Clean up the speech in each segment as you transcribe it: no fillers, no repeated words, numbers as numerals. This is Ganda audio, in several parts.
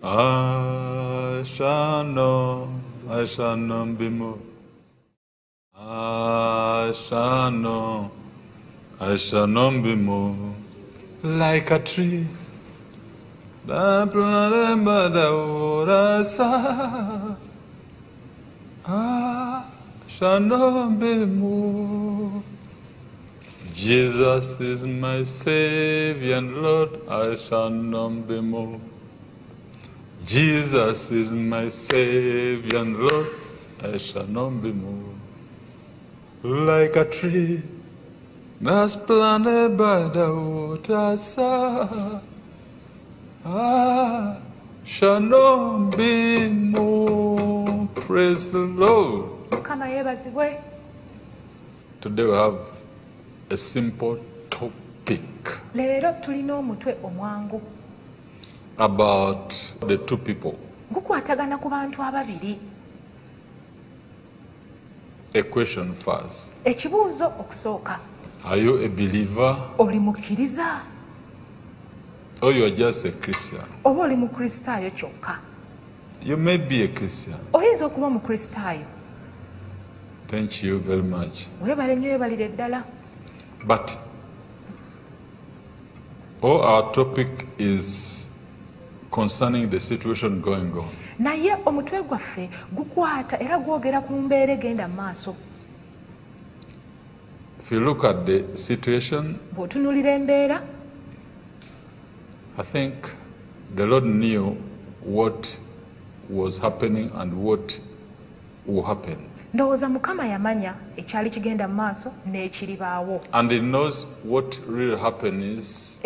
I shall not be moved. I shall not be moved. Like a tree that planted by the waterside, I shall not be moved. Jesus is my Savior and Lord, I shall not be moved. Jesus is my Savior and Lord, I shall not be moved. Like a tree that's planted by the waterside, I shall not be moved. Praise the Lord. Today we have a simple topic about the two people. A question first. Are you a believer? Or you are just a Christian? You may be a Christian. Thank you very much. But all our topic is concerning the situation going on. If you look at the situation, I think the Lord knew what was happening and what will happen. And He knows what really happened is,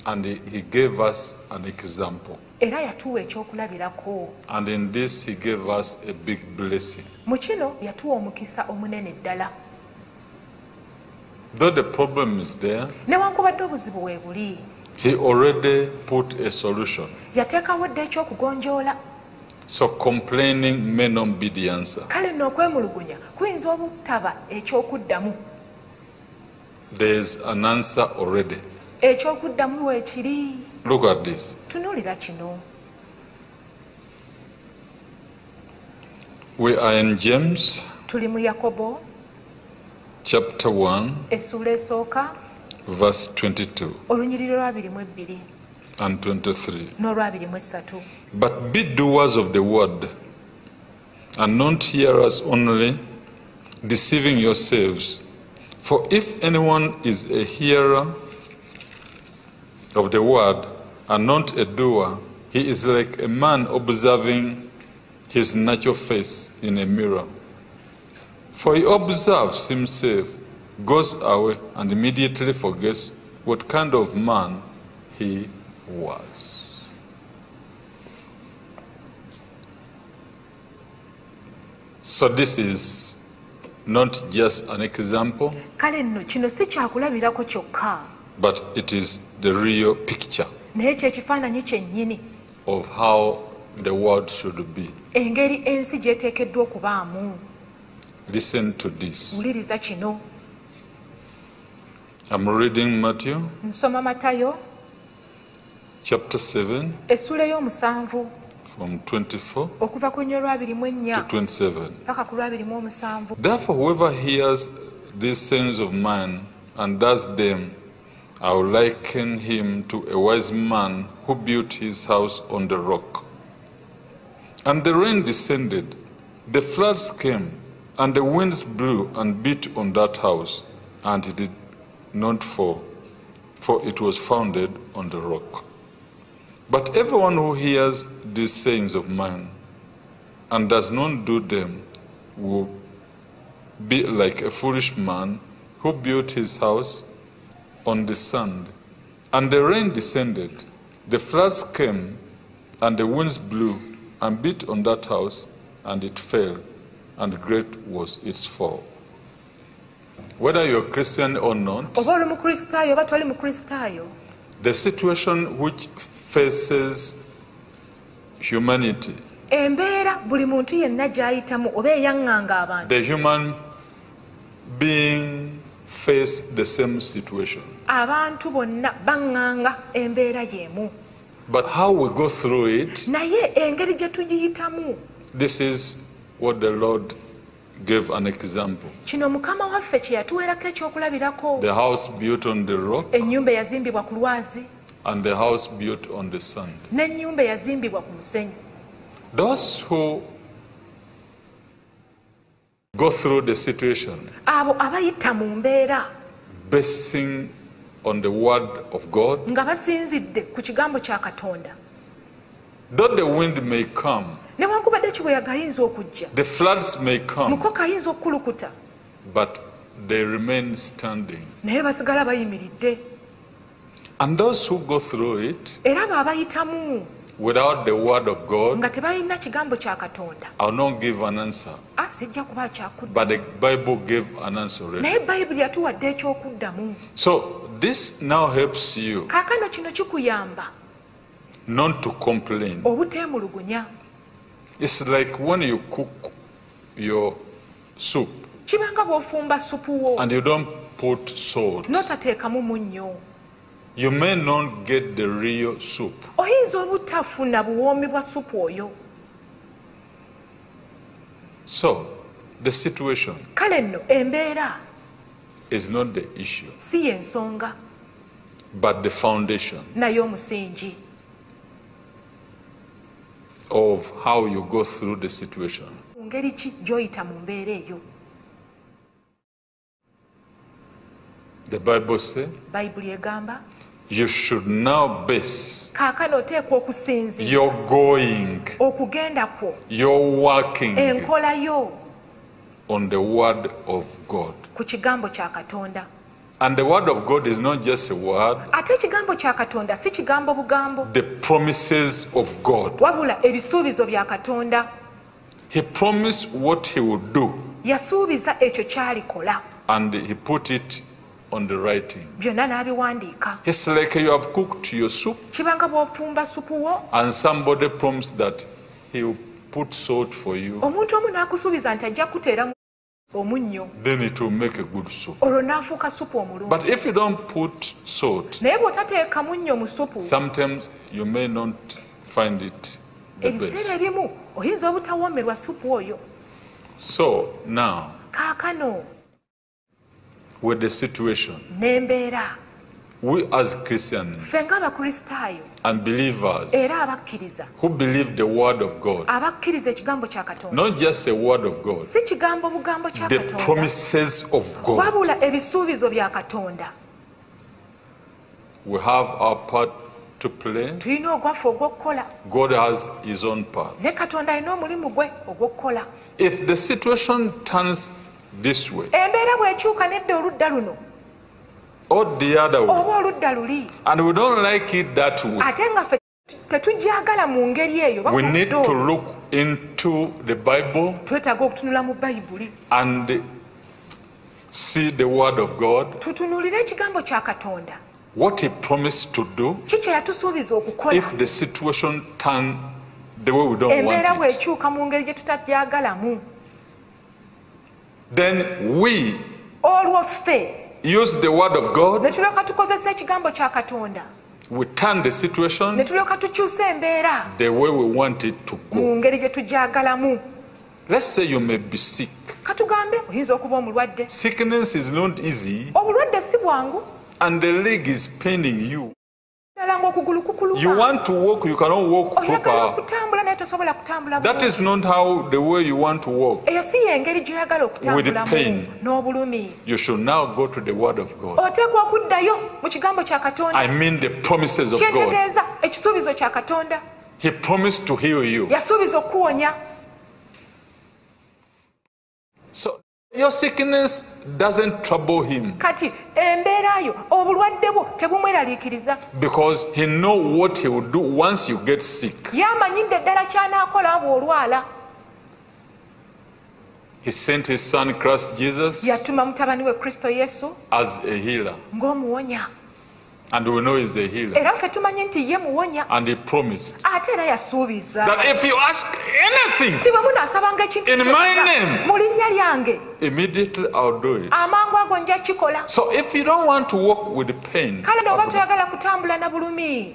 and He gave us an example. And in this He gave us a big blessing. Though the problem is there, He already put a solution. So complaining may not be the answer. There is an answer already. Look at this. We are in James chapter 1 verse 22 and 23. But be doers of the word, and not hearers only, deceiving yourselves. For if anyone is a hearer of the word and not a doer, he is like a man observing his natural face in a mirror. For he observes himself, goes away, and immediately forgets what kind of man he was. So this is not just an example, but it is the real picture of how the world should be. Listen to this. I'm reading Matthew chapter 7 from 24 to 27. Therefore, whoever hears these sayings of mine and does them, I will liken him to a wise man who built his house on the rock. And the rain descended, the floods came, and the winds blew and beat on that house, and it did not fall, for it was founded on the rock. But everyone who hears these sayings of mine and does not do them will be like a foolish man who built his house on the sand. And the rain descended, the floods came, and the winds blew and beat on that house, and it fell, and great was its fall. Whether you're a Christian or not, the situation which faces humanity, the human being face the same situation. Abantu bonna banganga embeera yemu. But how we go through it, naye engeri gye tugiyitamu. This is what the Lord gave an example. Kino Mukama waffe kye yatuweerako ekyokulabirako. The house built on the rock, ennyumba yazimbibwa ku lwazi, and the house built on the sand. N'ennyumba yazimbibwa ku musenyu. Those who go through the situation, abo abayita mu mbeera, basing on the word of God, nga basinzidde ku kigambo kya Katonda. Though the wind may come, newankubadde ekibuyaga ayinza okujja, the floods may come, mukoka ayinza okukulukuta, but they remain standing. naye basigala bayimiridde. And those who go through it era abo abayitamu without the word of God, nga tebalina kigambo kya Katonda, I'll not give an answer, sijja kuba kyakudda, but the Bible gave an answer already. naye Bayibuli yatuwadde ekyokuddamu. So this now helps you kaakano kino kikuyamba not to complain. obuteemulugunya. It's like when you cook your soup Kibanga bw'ofumba supu wo and you don't put salt, n'otateekamu munnyo, you may not get the real soup. oyinza obutafuna buwoomi bwa supu oyo. So the situation Kale nno embeera is not the issue, si y'ensonga, but the foundation naye omusingi of how you go through the situation. ngeri ki gy'oyita mu mbeera eyo. The Bible says Bayibuli egamba you should now base kaakano oteekwa okusinzira your going, okugenda kwo, your working enkola yo on the word of God. ku kigambo kya Katonda. And the word of God is not just a word, Ate ekigambo kya Katonda si kigambo bugambo, the promises of God. wabula ebisuubizo bya Katonda. He promised what he would do, Yasuubiza ekyo ky'alikola, and he put it on the writing. byonna n'abiwandiika. It's like you have cooked your soup Kibanga bw'ofumba supu wo, and somebody promised that he will put salt for you, omuntu omu n'akusuubiza nti ajja kuteera omunnyo, then it will make a good soup. olwo n'afuuka supu omulungi. But if you don't put salt, Naye bw'otateeka munnyo mu supu, sometimes you may not find it the ebiseera best. ebimu oyinza obutawoomerwa supu oyo. So now, Kaakano with the situation, n'embeera, we as Christians ffe ng'Abakristaayo and believers era abakkiriza, who believe the word of God, abakkiriza ekigambo kya Katonda, not just a word of God, si kigambo bugambo kya the Katonda, promises of God, wabula ebisuubizo bya Katonda. we have our part to play. Tulina ogwaffe ogw'okukola, God has his own part. ne Katonda alina omulimu gwe ogw'okukola. If the situation turns this way Embeera bw'ekyuka nedda oludda luno or the other way, oba oludda luli, and we don't like it that way, ate nga ffe tetugyagala mu ngeri eyo, we need to look into the Bible twetaaga okutunula mu Bayibuli, and see the word of God, tutunulire ekigambo kya Katonda, what he promised to do ki kye yatusuubiza okukola. if the situation turns the way we don't Embeera want it. bw'ekyuka mu ngeri gye tutagyagalamu, Then we olwo ffe use the word of ne God, tulyoka tukozesa ekigambo kya Katonda, we turn the ne situation tulyoka tukyusa embeera the way we want it to go. mu ngeri gye tugyagalamu. Let's say you may be sick. Katugambe oyinza okuba omulwadde. Sickness is not easy, Obulwadde si bwangu, and the leg is paining you. ddala ng'okugulu You kukuluma, want to walk, you cannot walk oyagala proper. okutambula naye tosobola kutambula That bulungi. is not how the way you want to walk. Eyo si y'engeri gy'oyagala okutambulamu pain. n'obulumi. You should now go to the word of God. Oteekwa okuddayo mu kigambo kya Katonda. I mean the promises of God. Kyentegeeza ekisuubizo kya Katonda. He promised to heal you. Yasuubiza okukuwonya. So your sickness doesn't trouble him Kati embeera yo, obulwadde bwo tebumweraliikiriza. because he knows what he will do once you get sick. Yamanyidde ddala ky'anaakola bw'olwala. He sent his son Christ Jesus Yatuma mutabani we Kristo Yesu as a healer. ng'omuwonya. And we know he's a healer. Era ffe tumanyi nti ye muwonya. And he promised ate era yasuubiza that if you ask anything ti bwe munaasabanga ekintu in my name, mu linnya lyange immediately I'll do it. amangu ago nja kikola. So if you don't want to walk with pain, kale n'oba toyagala kutambula na bulumi,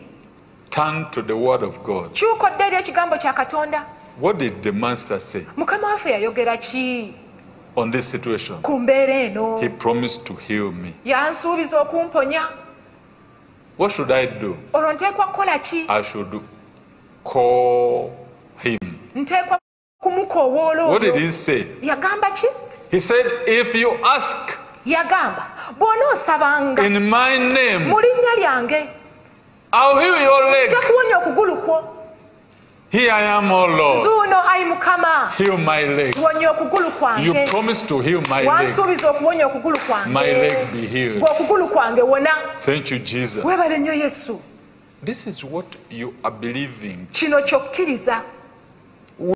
turn to the word of God. kyuka odde eri ekigambo kya Katonda. What did the master say Mukama waffe yayogera ki on this situation? ku mbeera eno? He promised to heal me. Yansuubiza okumponya. What should I do? Olwo nteekwa kukola ki? I should call him. Nteekwa kumukoowoola. What did he say? Yagamba ki? He said, if you ask Yagamba bw'onoosabanga in my name, mu linnya lyange I'll heal your leg. nja kuwonya okugulu kwo. Here I am, O Lord. Zuuno ayi Mukama, Heal my leg. wonya okugulu kwange. You promised to heal my leg. Wansuubiza okuwonya okugulu kwange. My leg be healed. Gwe okugulu kwange wona. Thank you, Jesus. Weebale nnyo Yesu. This is what you are believing. Kino ky'okkiriza.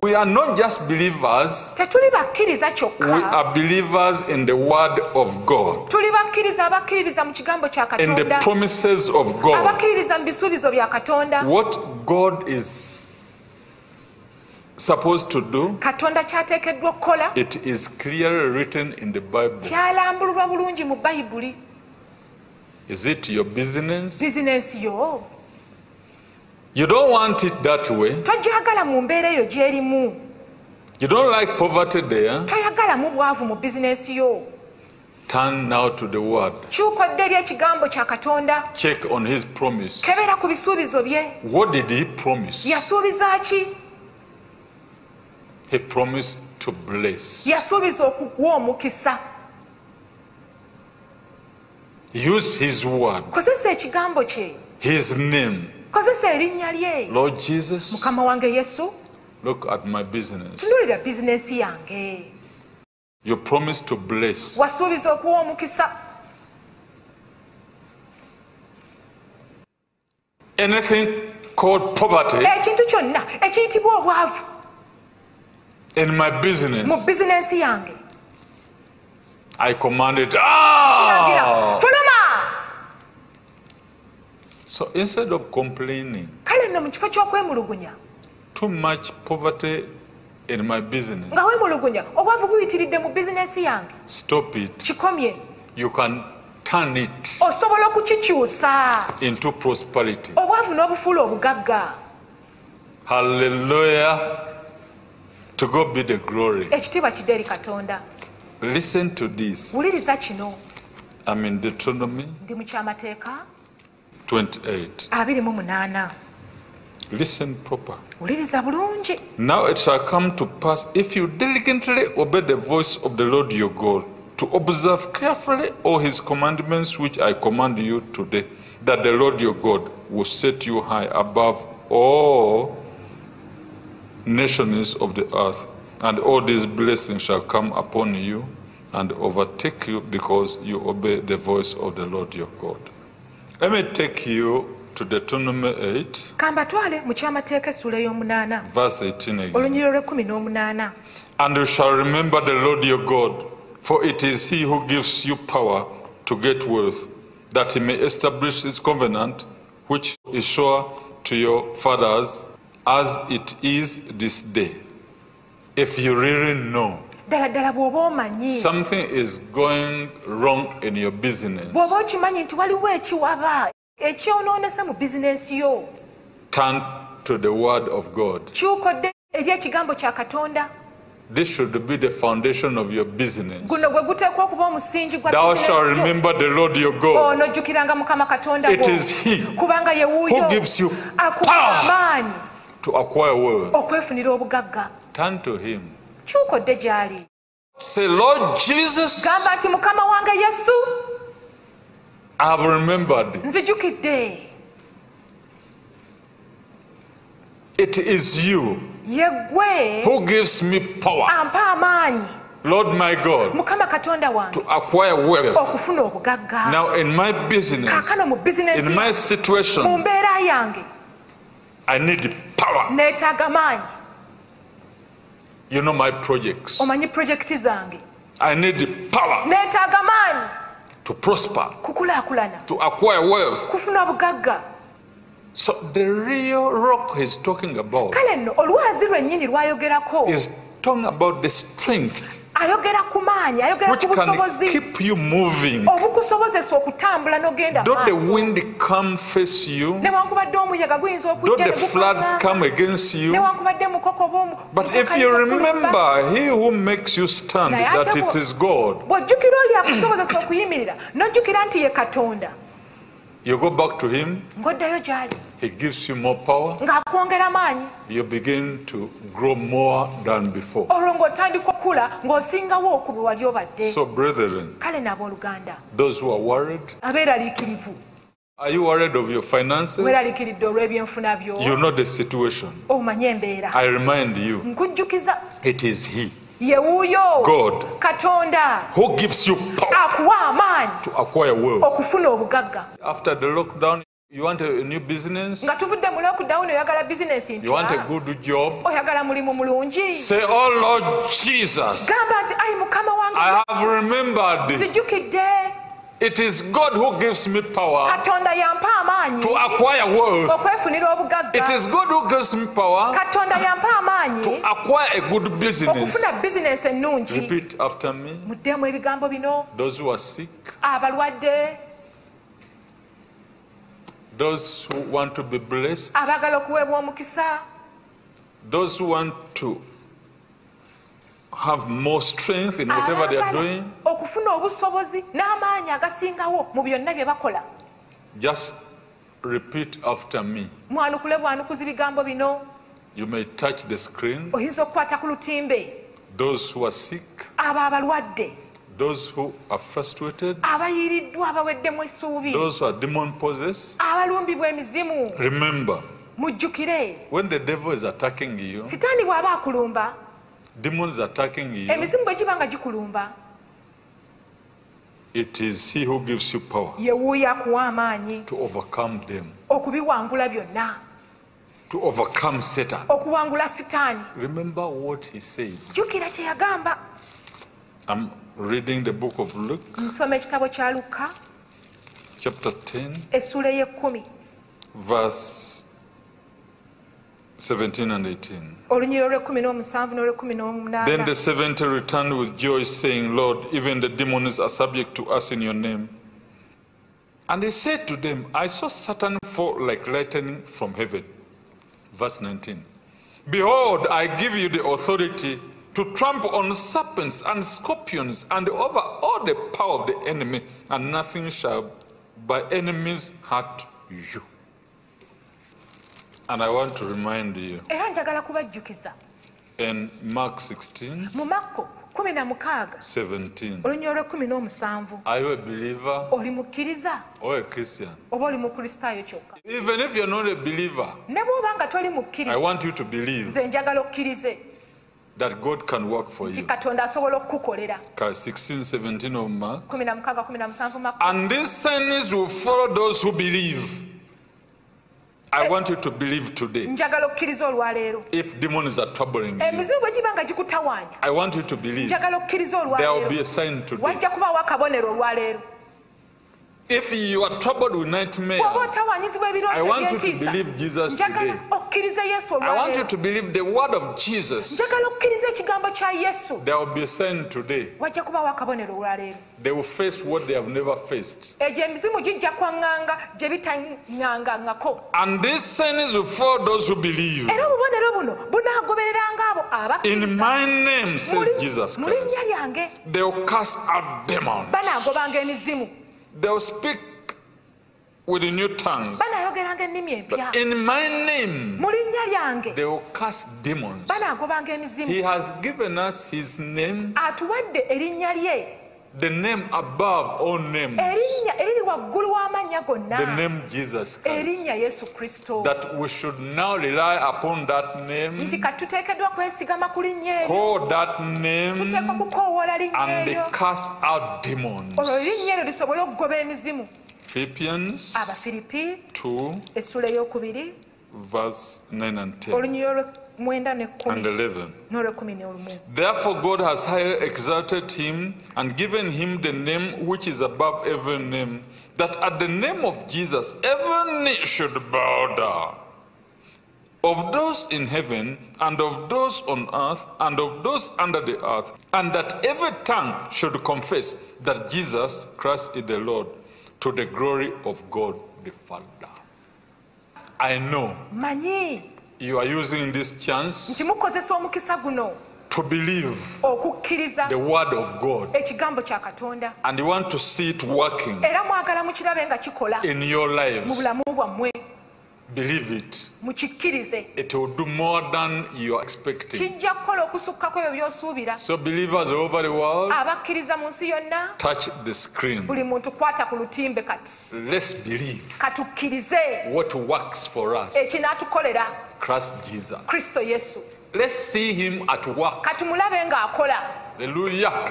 We are not just believers. Tetuli bakkiriza We kyokka. are believers in the word of God, Tuli bakkiriza abakkiririza mu kigambo kya in the Katonda. promises of God. Abakkiririza mu bisuubizo bya Katonda. What God is supposed to do, Katonda ky'ateekeddwa okukola it is clearly written in the Bible. kyalambululwa bulungi mu Bayibuli. Is it your business? Bizinensi yo You don't want it that way. togyagala mu mbeera eyo gy'erimu. You don't like poverty there. Toyagala mu bwavu mu bizinensi yo. Turn now to the word. Kyuka odde eri ekigambo kya Katonda. Check on his promise. Kebera ku bisuubizo bye. What did he promise? Yasuubiza ki? He promised to bless. Yasuubiza okuwa omukisa. Use his word, Kozesa ekigambo kye. his name. Kozesa erinnya lye. Lord Jesus, Mukama wange Yesu, look at my business. tunuulira bizinensi yange. You promised to bless. Wasuubiza okuwa omukisa. Anything called poverty Ekintu kyonna ekiyitibwa obwavu in my mu business, bizinensi yange. I command it. Kiragira, fuluma! So instead of complaining, Kale nno mu kifo ky'okwemulugunya, too much poverty in my business, nga weemulugunya obwavu buyitiridde mu bizinensi yange, stop it. kikomye. You can turn it Osobola okukikyusa into prosperity. obwavu n'obufuula obugagga. Hallelujah. To God be the glory. Ekitiibwa kidde eri Katonda. Listen to this. Wuliriza kino. I'm in Deuteronomy Ndi mu kyamateeka 28. 28. Listen proper. Wuliriza bulungi. Now it shall come to pass, if you diligently obey the voice of the Lord your God, to observe carefully all his commandments which I command you today, that the Lord your God will set you high above all nations of the earth, and all these blessings shall come upon you and overtake you because you obey the voice of the Lord your God. Let me take you to Deuteronomy 8, Kambatwale mu kyamateeka essula ey'omunaana. verse 18 again. Olunyiriro lw'18. And you shall remember the Lord your God, for it is he who gives you power to get wealth, that he may establish his covenant, which is sure to your fathers, as it is this day. If you really know Ddala ddala bw'oba omanyi, something is going wrong in your business, bw'oba okimanyi nti waliwo ekiwaba ekyonoonese mu bizinensi yo, turn to the word of God. kyuka odde eri ekigambo kya Katonda. This should be the foundation of your business. Guno gwe guteekwa okuba omusingi gwa Thou shalt bizinensi yo. remember the Lord your God. Onojjukiranga Mukama Katonda It wo, is he kubanga ye wuuyo who gives you akuwa power amaanyi to acquire wealth. okwefunira obugagga. Turn to him. Kyuka odde gy'ali. Say, Lord Jesus, Gamba nti Mukama wange Yesu, I have remembered. nzijukidde. It is you Ye ggwe who gives me power, ampa amaanyi, Lord my God, Mukama Katonda wange, to acquire wealth. okufuna obugagga. Now in my business, Kaakano mu bizinensi in my mu situation, mbeera yange I need power. neetaaga maanyi. You know my projects. Omanyi projekiti zange, I need power neetaaga maanyi to prosper, kukulaakulana, to acquire wealth. kufuna obugagga. So the real rock he's talking about kale nno olwazi lwennyini lwayogerako is talking about the strength ayogera ku maanyi, ayogera which ku can busobozi keep you moving. obukusobozesa okutambula n'ogenda Don't the maaso. wind come face you, Newankubadde omuyaga guyinza don't okujja the floods come against you, newankubadde mukoko but if you remember he who makes you stand, that it is God, bw'ojjukira oyo akusobozesa okuyimirira n'ojjukira nti ye Katonda, you go back to him, ng'oddayo gy'ali he gives you more power, ng'akwongera maanyi, you begin to grow more than before. olwo ng'otandika okula ng'osingawo ku bwe wali obadde. So brethren, kale n'abooluganda those who are worried, abeeraliikirivu, are you worried of your finances? weeraliikiridde olw'ebyenfuna byo, You know the situation. omanye embeera. I remind you, nkujjukiza it is he, ye wuuyo God, Katonda who gives you power akuwa amaanyi to acquire wealth. okufuna obugagga. After the lockdown, you want a new business, nga tuvudde mu lockdown oyagala bizinesi you want a mpya, good job. oyagala mulimu mulungi, Say, oh Lord Jesus, gamba nti ayi mukama wange I have remembered zijjukidde it is God who gives me power Katonda yampa amaanyi to acquire wealth. okwefunira obugagga. It is God who gives me power Katonda yampa amaanyi to acquire a good business. okufuna bizinesi ennungi. Repeat after me. muddemu ebigambo bino. Those who are sick, abalwadde, those who want to be blessed, abaagala okuweebwa omukisa, those who want to have more strength in whatever they are doing, okufuna obusobozi n'amaanyi agasingawo mu byonna bye bakola. just repeat after me. mwanukule bwanukuza bigambo bino. You may touch the screen. oyinza okukwata ku lutimbe. Those who are sick, abo abalwadde, those who are frustrated, abayiiriddwa abaweddemu essuubi, those who are demon possessed. abalumbibwa emizimu. Remember, mujjukire, when the devil is attacking you, sitaani bw'aba akulumba, demons attacking you, emizimu bwe giba nga gikulumba, it is he who gives you power ye wuuyo akuwa amaanyi to overcome them, okubiwangula byonna, to overcome Satan. okuwangula sitaani. Remember what he said. jjukira kye yagamba. I'm reading the book of Luke, nsoma ekitabo kya Luka chapter 10, essula ey'ekkumi verse 17 and 18. olunyiriro lw'ekkumi n'omusanvu n'olw'ekkumi n'omunaana. Then the 70 returned with joy, saying, Lord, even the demons are subject to us in your name. And he said to them, I saw Satan fall like lightning from heaven. Verse 19. Behold, I give you the authority to trample on serpents and scorpions and over all the power of the enemy, and nothing shall by any means hurt you. And I want to remind you, era njagala kubajjukiza in Mark 16, mu Makko 16 17, olunyiriro lw'ekkumi n'omusanvu. are you a believer oli mukkiriza or a Christian? oba oli mukristaayo kyokka? Even if you're not a believer, ne bw'oba nga toli I mukkiriza, want you to believe nze njagala okkirize that God can work for nti you. Katonda asobola okukukolera. 16, 17 of Mark. 16 17 Makko. And these signs will follow those who believe. I want you to believe today. njagala okkiriza olwaleero. If demons are troubling you, emizimu bwe giba nga gikutawaanya, I want you to believe njagala okkiriza there will be olwaleero. a sign today. wajja kubaawo akabonero olwaleero. If you are troubled with bw'oba nightmares, otawaanyizibwa I ebirooto want you to eby'entiisa, believe Jesus today. njagala okkiriza Yesu I want you olwaleero. to believe the word of Jesus. njagala okkiriza ekigambo kya Yesu. There will be a sign today. wajja kubaawo akabonero olwaleero. They will face what they have never faced. egyo emizimu gijja kwaŋŋanga gye bitaŋŋangangako. And these signs will follow those who believe. era obubonero buno bunaagobereranga abo In abakkiriza. my name, says Jesus mu linnya Christ, lyange they will cast out demons. banaagobanga emizimu, They will speak with new tongues. banaayogeranga ennimi empya. But in my name, mu linnya lyange they will cast demons. banaagobanga emizimu. He has given us his name, atuwadde erinnya lye, the name above all names, erinnya eriri waggulu w'amannya the gonna, name Jesus Christ. erinnya Yesu Kristo. That we should now rely upon that name, nti kati tuteekeddwa kwesigama ku linnya eryo, call that name, tuteekwa kukoowoola linnya and they eryo, cast out demons. olwo linnya eryo lisobole okugoba emizimu. Philippians Abafiripi 2, essula ey'okubiri verse 9 and 10. olunyiriro and 11. Therefore God has highly exalted him and given him the name which is above every name, that at the name of Jesus every knee should bow down, of those in heaven and of those on earth and of those under the earth, and that every tongue should confess that Jesus Christ is the Lord, to the glory of God the Father. I know you are using this chance to believe the word of God, and you want to see it working in your lives. Believe it. It will do more than you are expecting. So believers all over the world, touch the screen. Let's believe what works for us. Christ Jesus. Let's see him at work. Hallelujah.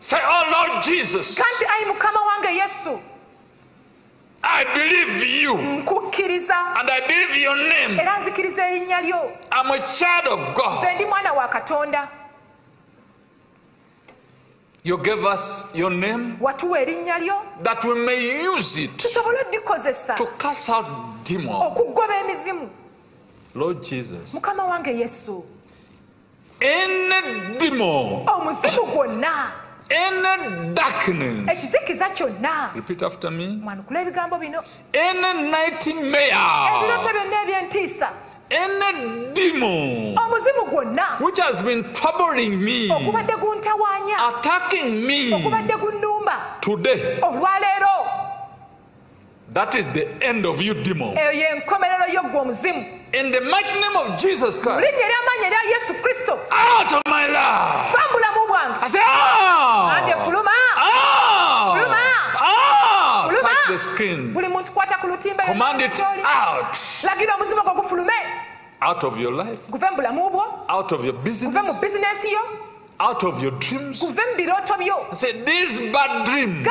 Say, oh Lord Jesus, I believe you, and I believe your name. I'm a child of God. You gave us your name that we may use it to cast out demons. Lord Jesus, any demon, any darkness, repeat after me, any nightmare, any demon which has been troubling me, attacking me today, that is the end of you, demon. In the mighty name of Jesus Christ, out of my life. I say, touch the screen. Command it out. Out of your life, out of your business, out of your dreams. I say, this bad dream,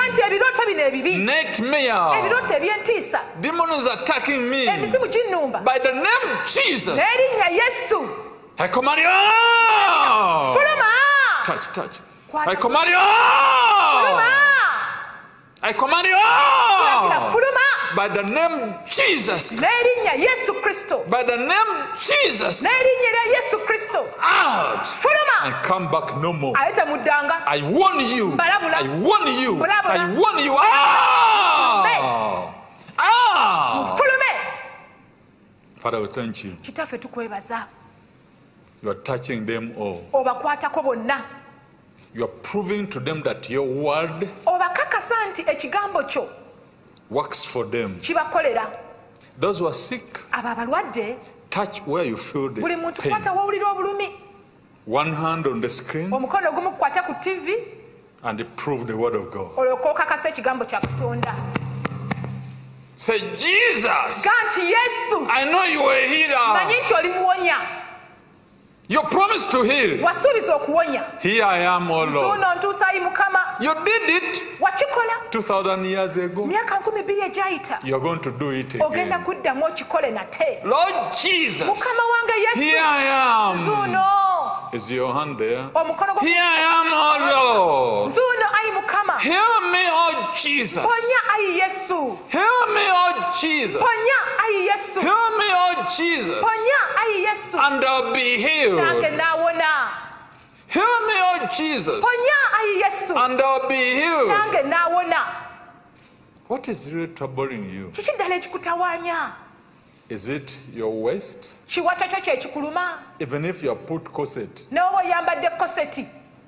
nightmare, demon is attacking me. By the name of Jesus, I command you out. Touch. I command you out. I command you out. By the name of Jesus. By the name of Jesus. Out. And come back no more. I warn you. I warn you. I warn you. Out. Father, we thank you. You are touching them all. You are proving to them that your word works for them. Those who are sick, touch where you feel the pain. One hand on the screen and prove the word of God. Say, Jesus, I know you are a healer. You promised to heal. Here I am, oh Lord. You did it 2,000 years ago. You're going to do it again. Lord Jesus, here I am. Is your hand there? Here I am, oh Lord. Heal me, oh Jesus. Heal me, oh Jesus. Heal me, oh Jesus. And I'll be healed. Heal me, oh Jesus. And I'll be healed. What is really troubling you? Is it your waist? Even if you have put corset,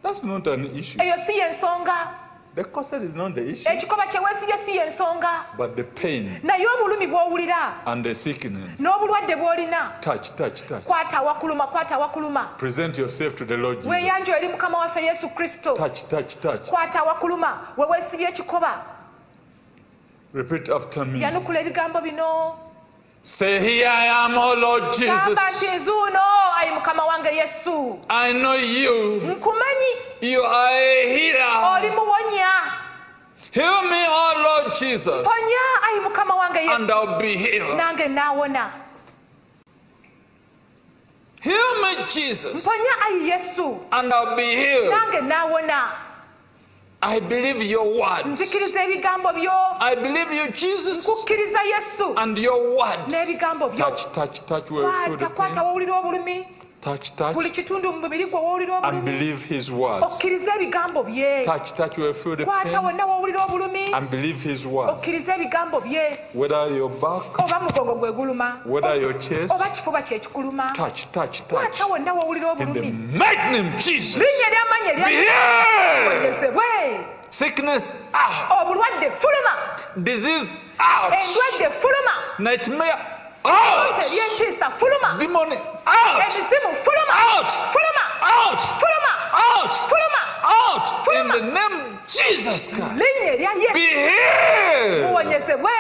that's not an issue. The corset is not the issue, but the pain and the sickness. Touch. Present yourself to the Lord Jesus. Touch. Repeat after me. Say, here I am, oh Lord Jesus. I know you. You are a healer. Heal me, oh Lord Jesus. And I'll be healed. Heal me, Jesus, mponya ayi Yesu, and I'll be healed. nange naawona. I believe your words. Nzikiriza ebigambo byo. I believe you, Jesus, Nkukkiriza Yesu and your words. n'ebigambo byo. Touch where you feel the kwata pain. wawulira obulumi. Touch buli kitundu mu mubiri gwe wawulira obulumi. and believe his words. Okkiriza ebigambo bye. Touch where you feel the kwata pain wonna wawulira obulumi. and believe his words. Okkiriza ebigambo bye. Whether your back, oba mugongo gwe guluma, whether your chest, oba kifuba kye kikuluma. touch. kwata wonna wawulira In the obulumi. mighty name of Jesus. linnya ly'amannya Be healed. ly'onyezebwe. Sickness out. obulwadde fuluma. Disease out. endwadde fuluma. Nightmare out. ebyentiisa fuluma. Demon out. emizimu fuluma. Out. fuluma. Out. fuluma. Out. fuluma. Out. In Fuluma. the name of Jesus Christ. linnya erya Be Yesu. healed. muwonyezebwe.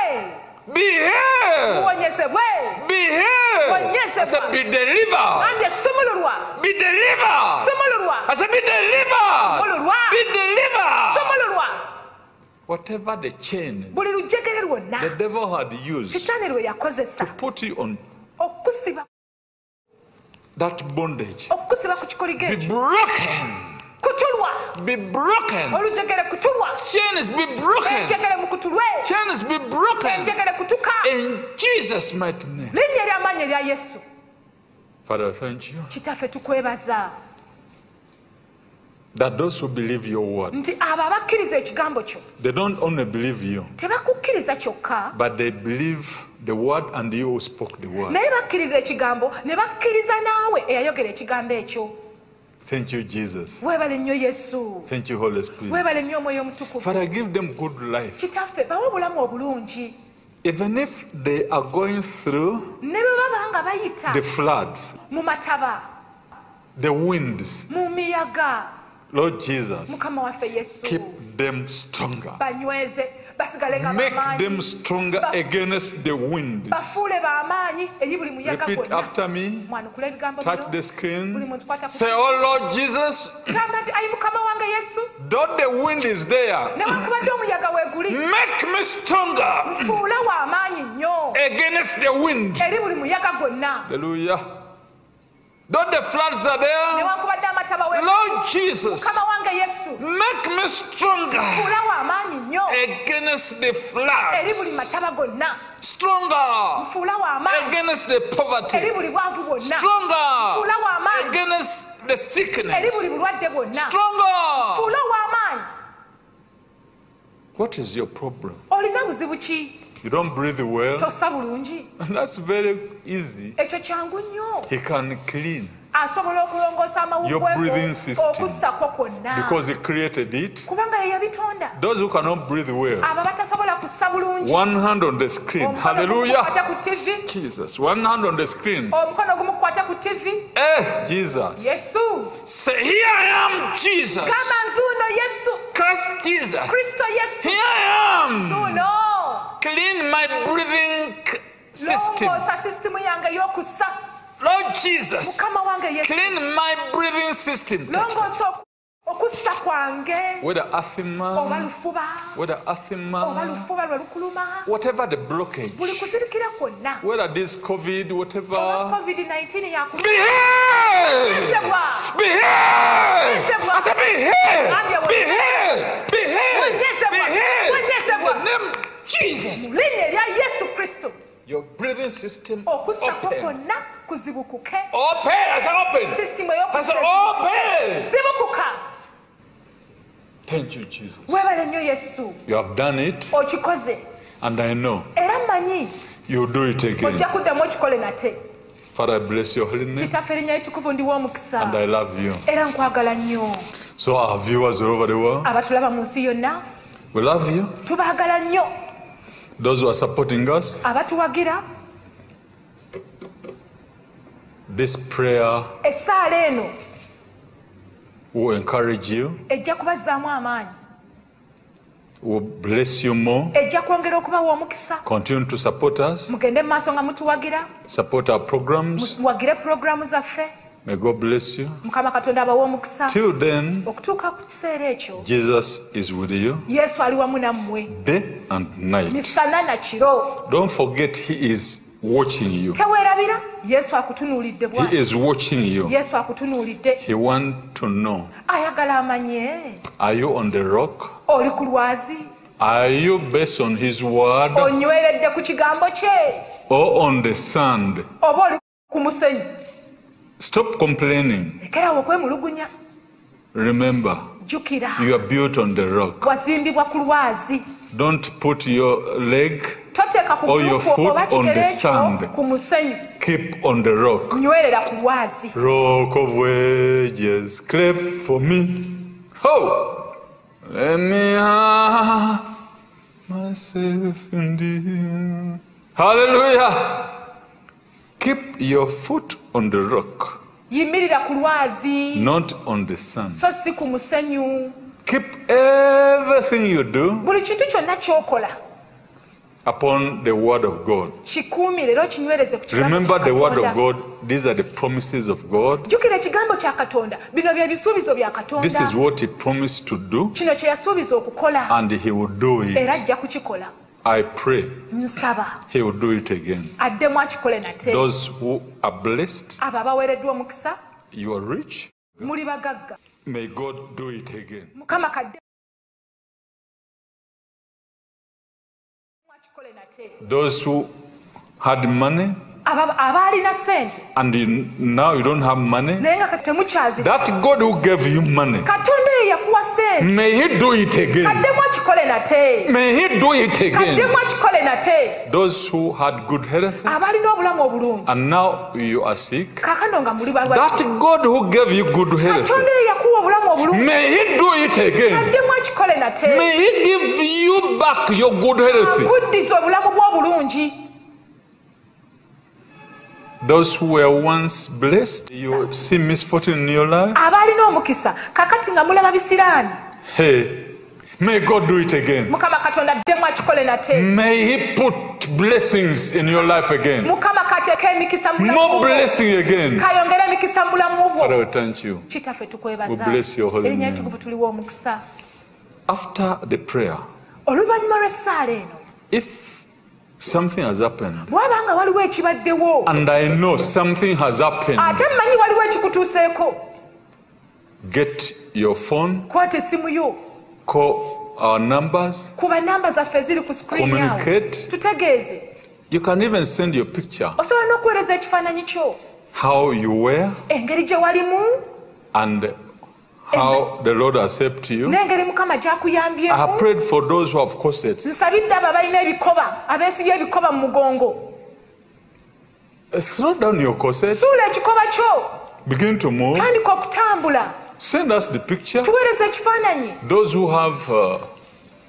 Be healed. muwonyezebwe. Be healed. Wonyezebwa. I said be delivered. ande sumululwa. Be delivered. sumululwa. I said be delivered. Sumululwa. Be delivered. sumululwa. Whatever the chain buli lujjegere lwonna the devil had used sitaani lwe yakozesa put you on okusiba that bondage okusiba ku kikoligo be ekyo broken. kutulwa. Be broken. olujjegere kutulwa. Chains be broken. enjegere mu kutulwe. Chains be broken. enjegere kutuka. In Jesus' mighty name. linnya ery'amaanyi erya Yesu. Father, thank you kitaffe tukwebaza that those who believe your word, nti abo abakkiriza ekigambo kyo they don't only believe you, tebakukkiriza kyokka but they believe the word and you who spoke the word. naye bakkiriza ekigambo ne bakkiriza naawe eyayogera ekigambo ekyo. Thank you, Jesus. weebale nnyo Yesu. Thank you, Holy Spirit. weebale nnyo omwoyo omutukuvu. Father, give them good life. kitaffe bawe obulamu obulungi. Even if they are going through ne bwe baba nga bayita the floods, mu mataba, the winds, mu miyaga, Lord Jesus, mukama waffe Yesu keep them stronger. banyweze basigale nga Make bamaanyi. them stronger against the winds. bafuule bamaanyi eri buli muyaga Repeat gwonna. after me. mwanukula ebigambo Touch bino. the buli screen. muntu kwata ku- Say, oh Lord Jesus, gamba nti ayi mukama wange Yesu though the wind is there, newankubadde omuyaga weeguli make me stronger fuula w'amaanyi nnyo against the wind. eri buli muyaga gwonna. Hallelujah. Though the floods are there, newankubadde amataba Lord Jesus, mukama wange Yesu make me stronger fuula w'amaanyi nnyo against the eri buli floods. mataba gonna. Stronger fuula w'amaanyi against the eri poverty. buli bwavu bwonna. Stronger fuula w'amaanyi against the eri sickness. buli bulwadde bwonna. Stronger. fuula w'amaanyi. What is your problem? olina buzibu ki? You don't breathe well. tossa bulungi. And that's very easy. ekyo kyangu nnyo. He can clean asobola okulongoosa Your breathing system. okussako kwonna. because he created it. kubanga ye yabitonda. Those who cannot breathe well, abo batasobola kussa bulungi. one hand on the screen. omukono Hallelujah. gumukwate ku TV. Jesus. One hand on the screen. omukono gumukwate ku TV. Jesus. Yesu. Say, here I am, Jesus. gamba nzuuno Yesu. Christ Jesus. Kristo Yesu. Here I am. nzuuno. Clean my breathing system. longoosa sisitimu yange y'okussa. Lord Jesus. mukama wange Yesu. Clean my breathing system. longoosa okussa kwange. Whether oba asthma, lufuba. whether oba asthma, lufuba lwe lukuluma. whatever the blockage, buli kuzirikira kwonna. whether this COVID, oba whatever. covid-19 yaku. Be healed! Yezebwa. Be healed! I said, be healed! Be healed! Be healed! Be healed! In the name of Jesus. mu linnya erya Yesu Kristo. Your breathing system okussako open. kwonna kuzibukuke. Open! I said open! sisitimu I said ey'okussa open! zibukuka. Thank you, Jesus. weebale nnyo Yesu. You have done it, okikoze and I know era mmanyi you'll do it again. ojja kuddamu okikole nate. Father, I bless your holy name, kitaffe erinnya litukuvu ndiwa and omukisa I love you. era nkwagala nnyo. So our viewers all over the world, abatulaba mu nsi yonna we love you. tubaagala nnyo. Those who are supporting us, abatuwagira this prayer essaala eno will encourage you, ejja kubazzaamu amaanyi. will bless you more. ejja kwongera okubawa omukisa. Continue to support us, mugende mu maaso nga mutuwagira. support our programs. muwagire pulogulaamu zaffe. May God bless you. mukama katonda abawa omukisa. Till then, okutuuka ku kiseera ekyo Jesus is with you Yesu ali wamu nammwe day and night. misana na kiro. Don't forget, He is watching you. Teweerabira Yesu akutunuulidde bw'ati. He is watching you. Yesu akutunuulidde. He wants to know. Ayagala amanye. Are you on the rock? Oli ku lwazi. Are you based on his word? Onyweredde ku kigambo kye. Or on the sand? Oba oli ku musenyu. Stop complaining. Lekerawo okwemulugunya. Remember, jjukira. you are built on the rock. Wazimbibwa ku lwazi. Don't put your leg toteeka ku or your foot on the sand. ku musenyu. Keep on the rock. Nywerera ku lwazi. Rock of wages, clap for me. Oh, let me hide myself in thee. Hallelujah. Keep your foot on the rock. Yimirira ku lwazi. Not on the sand. So si ku musenyu. Keep everything you do buli kintu kyonna ky'okola upon the word of God. Kikuumire era okinywereze ku kigambo. Remember the word of God. These are the promises of God. Jjukira ekigambo kya Katonda. Bino bye bisuubizo bya Katonda. This is what he promised to do. Kino kye yasuubiza okukola. And he will do it. Era ajja kukikola. I pray nsaba he will do it again. Addemu akikole nate. Those who are blessed, abo abaweereddwa omukisa, you are rich, muli bagagga. May God do it again. Mukama kadde akikole nate. Those who had money abaalina sente and now you don't have money, naye nga temukyazi, that God who gave you money, Katonda ye yakuwa sente, may he do it again. Kaddemu akikole nate. May he do it again. Kaddemu akikole nate. Those who had good health abalina obulamu obulungi and now you are sick, kaakano nga muli balwadde, that God who gave you good health, Katonda ye yakuwa obulamu obulungi, may he do it again. Kaddemu akikole nate. May he give you back your good health. Akuddiza obulamu bw'obulungi. Those who were once blessed, you see misfortune in your life. Abaalina omukisa kakati nga mulaba bisiraani. Hey, may God do it again. Mukama Katonda addemu akikole nate. May he put blessings in your life again. Mukama kateeka emikisa mu bulamu More bwo. blessing again. Kayongera emikisa mu bulamu bwo. Father, we thank you. Kitaffe tukwebaza. We bless your holy Erinnya name. ettukuvu tuliwo omukisa. After the prayer, Oluvannyuma lw'essaala eno, if something has happened, bw'abanga waliwo ekibaddewo, and I know something has happened, ate mmanyi waliwo ekikutuuseeko, get your phone, kwata essimu yo, call our numbers, kuba namba zaffe eziri ku screen yawo, communicate. tutegeeze. You can even send your picture, Osobola n'okuweereza ekifaananyi kyo, how you were, engeri gye walimu, and how the Lord has helped you. n'engeri Mukama I gy'akuyambyemu. have prayed for those who have corsets. Nsabidde abo abalina ebikoba, abeesibye ebikoba mu mugongo. Throw down your corset, Suula ekikoba kyo, begin to move. tandika okutambula. Send us the picture. Tuweereza ekifaananyi. Those who have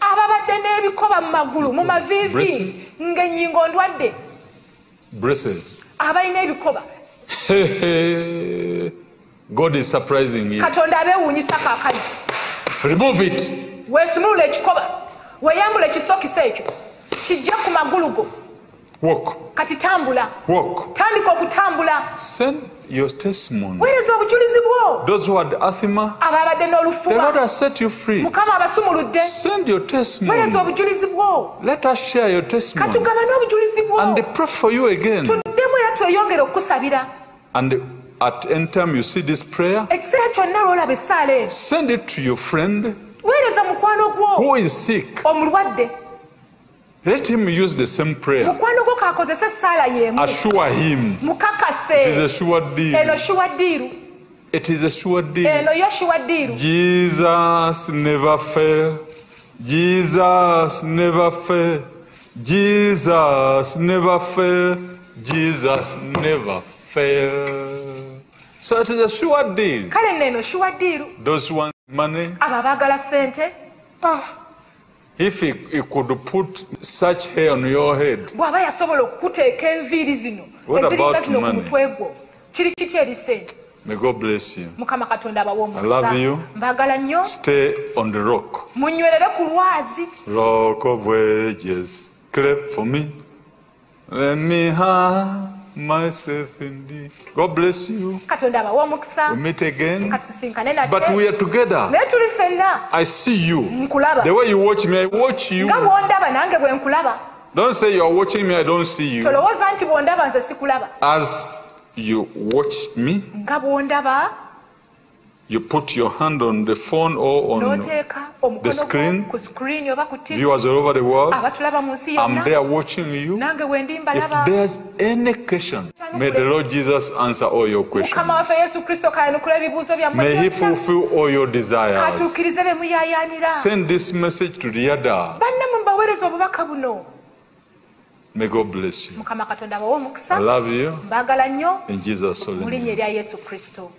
Ababadde n'ebikoba mu magulu, mu maviivi, Braces. ng'ennyingo ndwadde. braces. Abalina ebikoba. God is surprising you. Katonda abeewuunyisa kaakano. Remove it. Weesumulula ekikoba, weeyambula ekisokisa ekyo, kijja ku magulu go. Walk. Kati tambula. Walk. Tandika okutambula. Send your testimony. Weereza obujulizi bwo. Those who had asthma, Ababadde the Lord n'olufuba, has set you free. Mukama abasumuludde. Send your testimony. Weereza obujulizi bwo. Let us share your testimony Katugabane obujulizi bwo. and pray for you again. Tuddemu era tweyongere okukusabira. And at any time you see this prayer, Ekiseera kyonna lw'olaba essaala eno, send it to your friend weereza mukwano gwo who is sick. omulwadde. Let him use the same prayer. Mukwano gwo kaakozesa essaala y'emu. Assure him. It is Mukakase. a sure deal. Eno shuwaddiiru. It is a sure deal. Eno yo shuwaddiiru. Jesus never fail. Jesus never fail. Jesus never fail. Jesus never fail. So it is a sure deal. Kale nno eno shuwaddiiru. Those who want money, Abo abaagala ssente, if he could put such hair on your head, bw'aba yasobola okukuteeka enviiri zino What eziringa about zino ku money? mutwe gwo, kiri kiti eri ssente. may God bless you. Mukama Katonda abawe I love you. omukisa. Mbaagala nnyo. Stay on the rock. Munywerere ku lwazi. Rock of wages, clap for me. Let me hide myself in thee. God bless you. Katonda abawe omukisa. We meet again. Katusinkane nate. But we are together. Naye tuli ffenna. I see you. Nkulaba. The way you watch me, I watch you. Nga bw'ondaba nange bwe nkulaba. Don't say you are watching me, I don't see you. Tolowooza nti bw'ondaba nze sikulaba. As you watch me, nga bw'ondaba, you put your hand on the phone or on the screen. Viewers all over the world, I'm there watching you. If there's any question, may the Lord Jesus answer all your questions. May He fulfill all your desires. Send this message to the other. May God bless you. I love you. In Jesus' name.